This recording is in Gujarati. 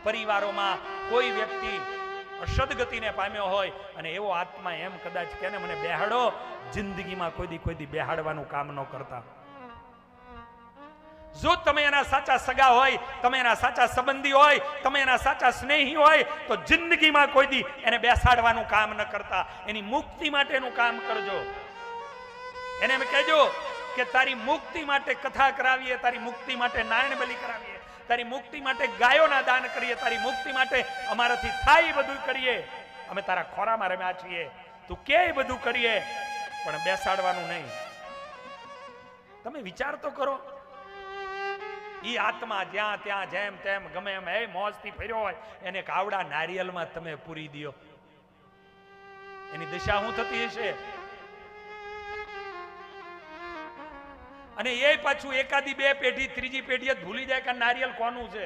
પરિવારોમાં કોઈ વ્યક્તિ અસદગતિને પામ્યો હોય અને એવો આત્મા એમ કદાચ કે મને બેહાડો, જિંદગીમાં કોઈ દી બેહાડવાનું કામ ન કરતા. જો તમે એના સાચા સગા હોય, તમે એના સાચા સંબંધી હોય, તમે એના સાચા સ્નેહી હોય તો જિંદગીમાં કોઈ દી એને બેસાડવાનું કામ ન કરતા. એની મુક્તિ માટેનું કામ કરજો. એને એમ કહેજો કે તારી મુક્તિ માટે કથા કરાવીએ, તારી મુક્તિ માટે નારાયણ બલિ કરાવીએ, તારી મુક્તિ માટે ગાયોના દાન કરીએ, તારી મુક્તિ માટે અમારાથી થાય બધું કરીએ. અમે તારા ખોરામાં રમ્યા છીએ, તું કે બધું કરીએ, પણ બેસાડવાનું નહીં. તમે વિચાર તો કરો. ઈ આત્મા જ્યાં ત્યાં જેમ તેમ ગમે એમ એ મોજથી ફર્યો હોય એને કાવડા નારિયેલમાં તમે પૂરી દો, એની દિશા શું થતી હશે? અને એ પાછું એકાદી બે પેઢી ત્રીજી પેઢી જ ભૂલી જાય કે નારિયેલ કોનું છે.